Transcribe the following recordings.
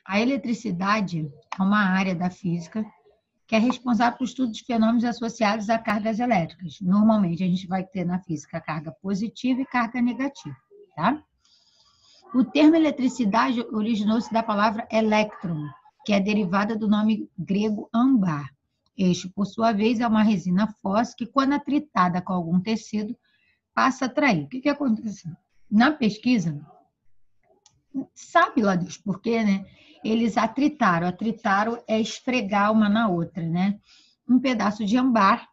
A eletricidade é uma área da física que é responsável pelo estudo de fenômenos associados a cargas elétricas. Normalmente, a gente vai ter na física carga positiva e carga negativa, tá? O termo eletricidade originou-se da palavra elétron, que é derivada do nome grego âmbar. Este, por sua vez, é uma resina fóssil que, quando atritada com algum tecido, passa a atrair. O que aconteceu? Na pesquisa, sabe lá Deus por quê, né? Eles atritaram. Atritaram é esfregar uma na outra, né? Um pedaço de âmbar.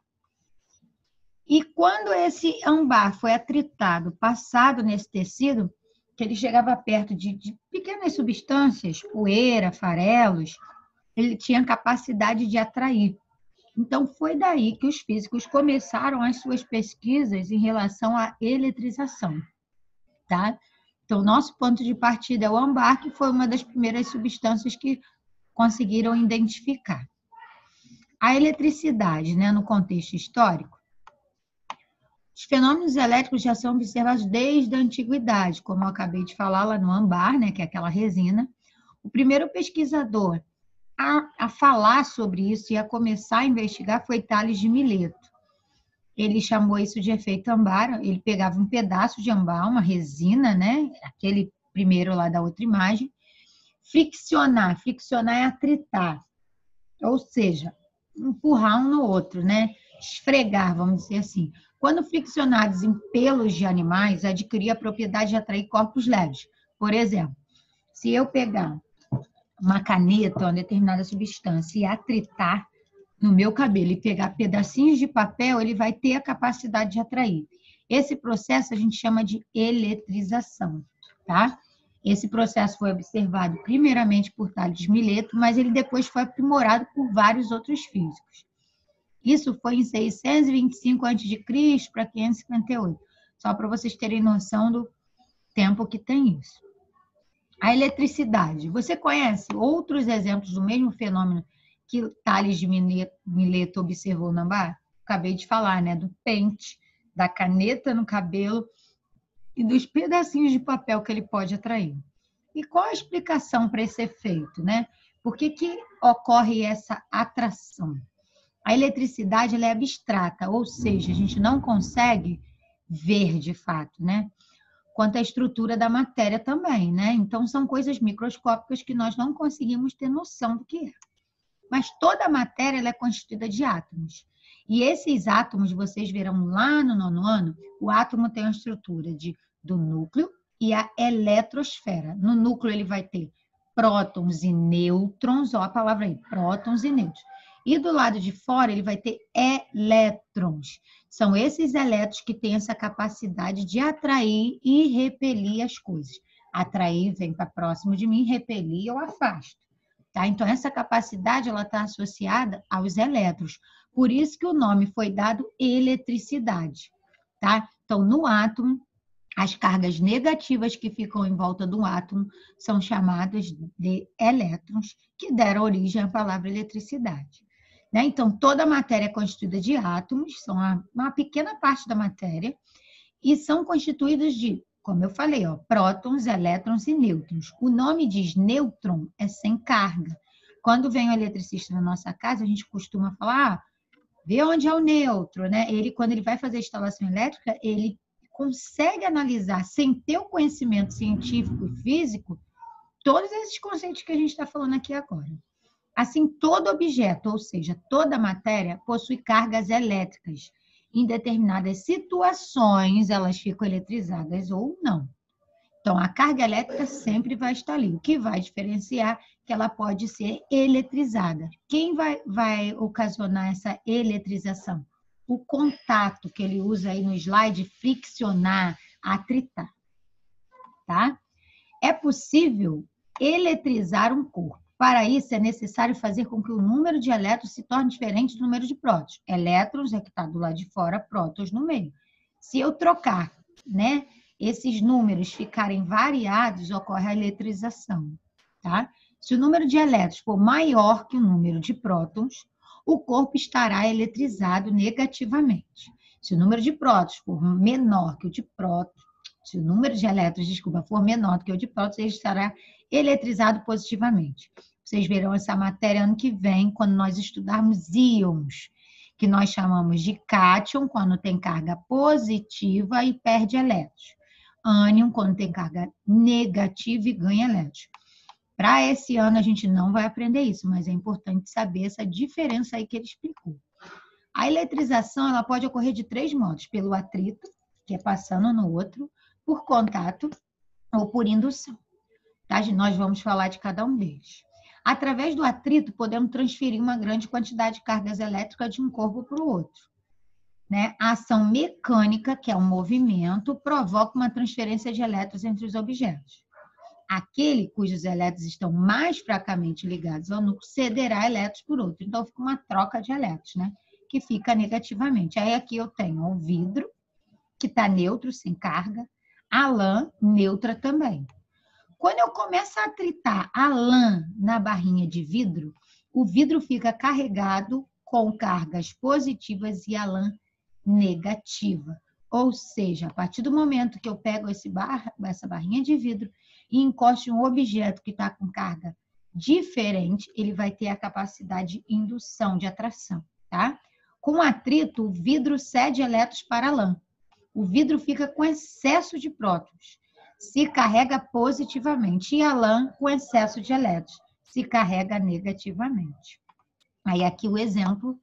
E quando esse âmbar foi atritado, passado nesse tecido, que ele chegava perto de pequenas substâncias, poeira, farelos, ele tinha capacidade de atrair. Então, foi daí que os físicos começaram as suas pesquisas em relação à eletrização, tá? Então, nosso ponto de partida é o âmbar, que foi uma das primeiras substâncias que conseguiram identificar. A eletricidade, né, no contexto histórico, os fenômenos elétricos já são observados desde a antiguidade, como eu acabei de falar lá no âmbar, né, que é aquela resina. O primeiro pesquisador a falar sobre isso e a começar a investigar foi Tales de Mileto. Ele chamou isso de efeito âmbar. Ele pegava um pedaço de âmbar, uma resina, né, aquele primeiro lá da outra imagem, friccionar é atritar, ou seja, empurrar um no outro, né, esfregar, vamos dizer assim. Quando friccionados em pelos de animais, adquiria a propriedade de atrair corpos leves. Por exemplo, se eu pegar uma caneta, uma determinada substância e atritar no meu cabelo e pegar pedacinhos de papel, ele vai ter a capacidade de atrair. Esse processo a gente chama de eletrização, tá? Esse processo foi observado primeiramente por Tales de Mileto, mas ele depois foi aprimorado por vários outros físicos. Isso foi em 625 a.C. para 558, só para vocês terem noção do tempo que tem isso. A eletricidade. Você conhece outros exemplos do mesmo fenômeno que Tales de Mileto observou no âmbar? Acabei de falar, né? Do pente, da caneta no cabelo e dos pedacinhos de papel que ele pode atrair. E qual a explicação para esse efeito, né? Por que ocorre essa atração? A eletricidade ela é abstrata, ou seja, a gente não consegue ver de fato, né? Quanto à estrutura da matéria também, né? Então, são coisas microscópicas que nós não conseguimos ter noção do que é. Mas toda a matéria ela é constituída de átomos. E esses átomos, vocês verão lá no 9º ano, o átomo tem a estrutura do núcleo e a eletrosfera. No núcleo ele vai ter prótons e nêutrons, ó a palavra aí, prótons e nêutrons. E do lado de fora ele vai ter elétrons. São esses elétrons que têm essa capacidade de atrair e repelir as coisas. Atrair vem para próximo de mim, repelir eu afasto. Tá? Então, essa capacidade ela está associada aos elétrons. Por isso que o nome foi dado eletricidade. Tá? Então, no átomo, as cargas negativas que ficam em volta do átomo são chamadas de elétrons, que deram origem à palavra eletricidade. Né? Então, toda a matéria é constituída de átomos, são uma pequena parte da matéria, e são constituídos de, como eu falei, ó, prótons, elétrons e nêutrons. O nome diz nêutron, é sem carga. Quando vem o eletricista na nossa casa, a gente costuma falar, vê onde é o nêutron, né? Quando ele vai fazer a instalação elétrica, ele consegue analisar, sem ter o conhecimento científico e físico, todos esses conceitos que a gente está falando aqui agora. Assim, todo objeto, ou seja, toda matéria, possui cargas elétricas. Em determinadas situações, elas ficam eletrizadas ou não. Então, a carga elétrica sempre vai estar ali. O que vai diferenciar que ela pode ser eletrizada. Quem vai ocasionar essa eletrização? O contato que ele usa aí no slide, friccionar, atritar. Tá? É possível eletrizar um corpo. Para isso, é necessário fazer com que o número de elétrons se torne diferente do número de prótons. Elétrons é que está do lado de fora, prótons no meio. Se eu trocar, né, esses números ficarem variados, ocorre a eletrização. Tá? Se o número de elétrons for maior que o número de prótons, o corpo estará eletrizado negativamente. Se o número de prótons for menor que o de prótons, se o número de elétrons, for menor do que o de prótons, ele estará eletrizado positivamente. Vocês verão essa matéria ano que vem, quando nós estudarmos íons, que nós chamamos de cátion, quando tem carga positiva e perde elétrons. Ânion, quando tem carga negativa e ganha elétrons. Para esse ano, a gente não vai aprender isso, mas é importante saber essa diferença aí que ele explicou. A eletrização ela pode ocorrer de 3 modos: pelo atrito, que é passando no outro, por contato ou por indução. Tá? Nós vamos falar de cada um deles. Através do atrito, podemos transferir uma grande quantidade de cargas elétricas de um corpo para o outro. Né? A ação mecânica, que é um movimento, provoca uma transferência de elétrons entre os objetos. Aquele cujos elétrons estão mais fracamente ligados ao núcleo cederá elétrons por outro. Então, fica uma troca de elétrons, né? Que fica negativamente. Aí aqui eu tenho o vidro, que está neutro, sem carga, a lã neutra também. Quando eu começo a atritar a lã na barrinha de vidro, o vidro fica carregado com cargas positivas e a lã negativa. Ou seja, a partir do momento que eu pego essa barrinha de vidro e encosto em um objeto que está com carga diferente, ele vai ter a capacidade de indução, de atração, tá? Com atrito, o vidro cede elétrons para a lã. O vidro fica com excesso de prótons, se carrega positivamente, e a lã com excesso de elétrons, se carrega negativamente. Aí aqui o exemplo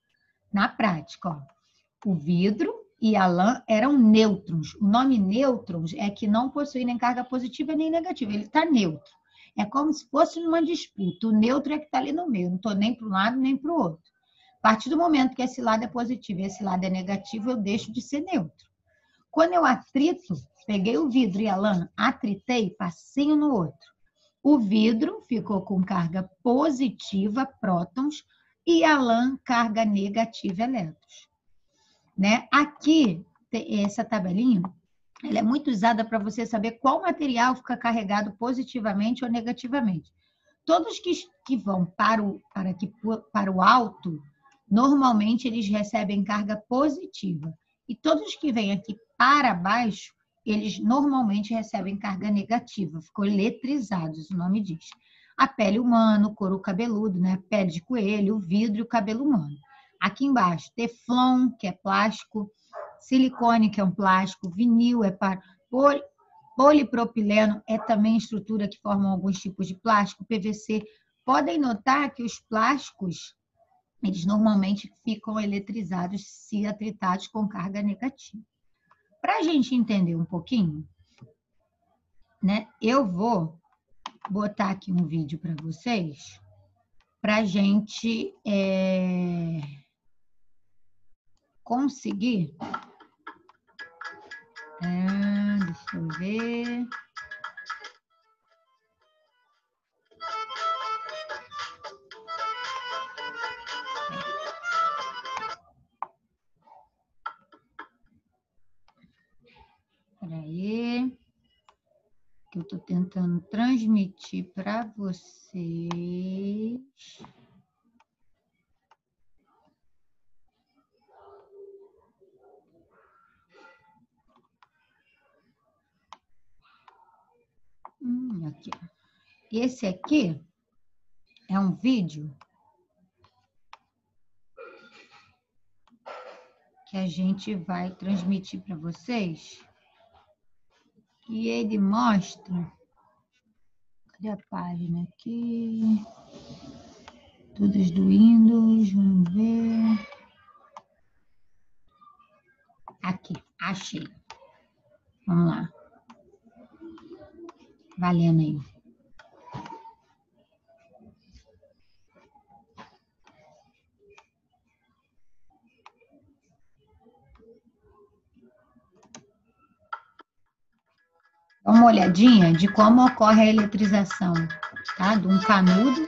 na prática, ó. O vidro e a lã eram nêutrons. O nome nêutrons é que não possui nem carga positiva nem negativa, ele está neutro. É como se fosse numa disputa, o neutro é que está ali no meio, não estou nem para um lado nem para o outro. A partir do momento que esse lado é positivo e esse lado é negativo, eu deixo de ser neutro. Quando eu atrito, peguei o vidro e a lã, atritei, passei um no outro. O vidro ficou com carga positiva, prótons, e a lã, carga negativa, elétrons. Né? Aqui, essa tabelinha, ela é muito usada para você saber qual material fica carregado positivamente ou negativamente. Todos que vão para o alto, normalmente eles recebem carga positiva. E todos que vêm aqui para baixo, eles normalmente recebem carga negativa. Ficou eletrizados, o nome diz. A pele humana, o couro cabeludo, né? Pele de coelho, o vidro e o cabelo humano. Aqui embaixo, teflon, que é plástico, silicone, que é um plástico, vinil é para polipropileno, é também estrutura que formam alguns tipos de plástico, PVC. Podem notar que os plásticos, eles normalmente ficam eletrizados se atritados com carga negativa. Para a gente entender um pouquinho, né, eu vou botar aqui um vídeo para vocês, para a gente conseguir. Deixa eu ver. Espera aí, que eu estou tentando transmitir para vocês. Aqui. Esse aqui é um vídeo que a gente vai transmitir para vocês. E ele mostra... Cadê a página aqui? Todas do Windows, vamos ver. Aqui, achei. Vamos lá. Valendo aí. Dá uma olhadinha de como ocorre a eletrização, tá? De um canudo,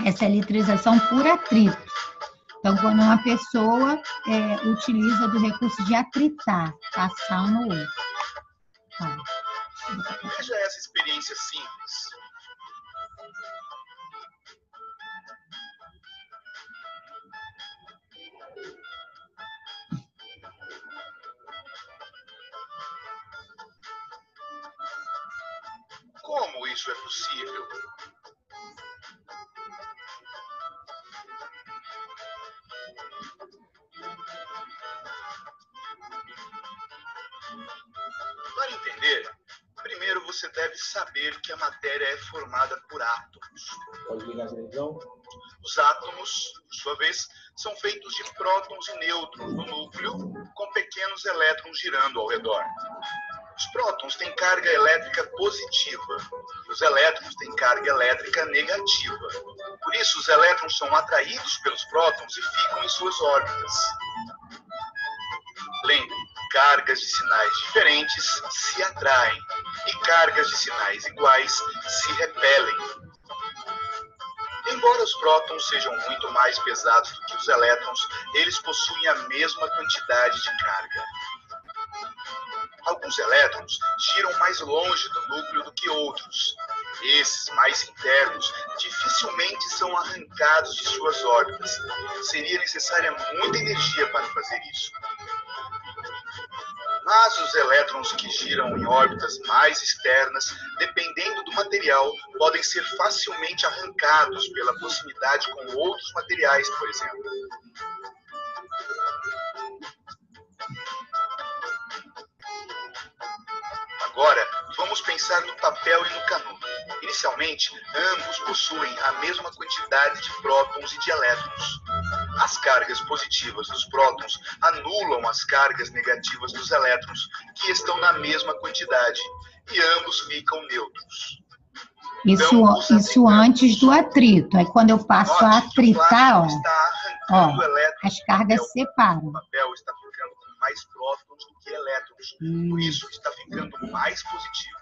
essa eletrização por atrito. Então, quando uma pessoa utiliza do recurso de atritar, passar um no outro. Tá. Veja essa experiência simples. Como isso é possível. Para entender, primeiro você deve saber que a matéria é formada por átomos. Pode ligar a televisão? Os átomos, por sua vez, são feitos de prótons e nêutrons no núcleo, com pequenos elétrons girando ao redor. Os prótons têm carga elétrica positiva e os elétrons têm carga elétrica negativa. Por isso, os elétrons são atraídos pelos prótons e ficam em suas órbitas. Lembre, cargas de sinais diferentes se atraem e cargas de sinais iguais se repelem. Embora os prótons sejam muito mais pesados do que os elétrons, eles possuem a mesma quantidade de carga. Alguns elétrons giram mais longe do núcleo do que outros. Esses, mais internos, dificilmente são arrancados de suas órbitas. Seria necessária muita energia para fazer isso. Mas os elétrons que giram em órbitas mais externas, dependendo do material, podem ser facilmente arrancados pela proximidade com outros materiais, por exemplo. Agora, vamos pensar no papel e no canudo. Inicialmente, ambos possuem a mesma quantidade de prótons e de elétrons. As cargas positivas dos prótons anulam as cargas negativas dos elétrons, que estão na mesma quantidade, e ambos ficam neutros. Isso antes do atrito. Aí quando eu passo a atritar, as cargas separam. O papel está ficando com mais prótons do que elétrons, por isso está ficando mais positivo.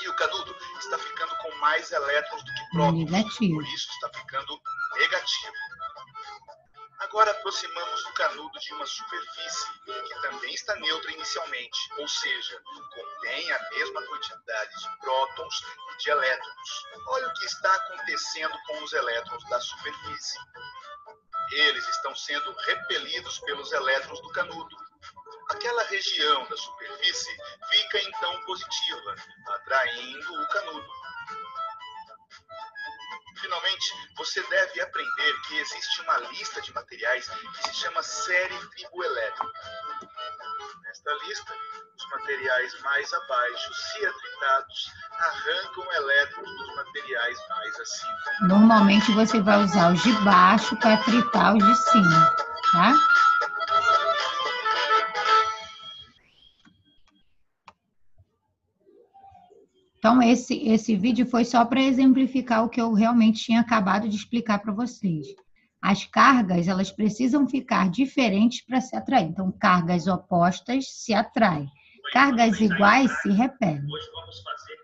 E o canudo está ficando com mais elétrons do que prótons, negativo. por isso está ficando negativo. Agora aproximamos o canudo de uma superfície que também está neutra inicialmente, ou seja, contém a mesma quantidade de prótons e de elétrons. Olha o que está acontecendo com os elétrons da superfície. Eles estão sendo repelidos pelos elétrons do canudo. Aquela região da superfície fica então positiva, atraindo o canudo. Finalmente, você deve aprender que existe uma lista de materiais que se chama série triboelétrica. Nesta lista, os materiais mais abaixo, se atritados, arrancam elétrons dos materiais mais acima. Normalmente você vai usar os de baixo para atritar os de cima, tá? Então, esse vídeo foi só para exemplificar o que eu realmente tinha acabado de explicar para vocês. As cargas, elas precisam ficar diferentes para se atrair. Então, cargas opostas se atraem. Cargas iguais se repelem. Hoje vamos fazer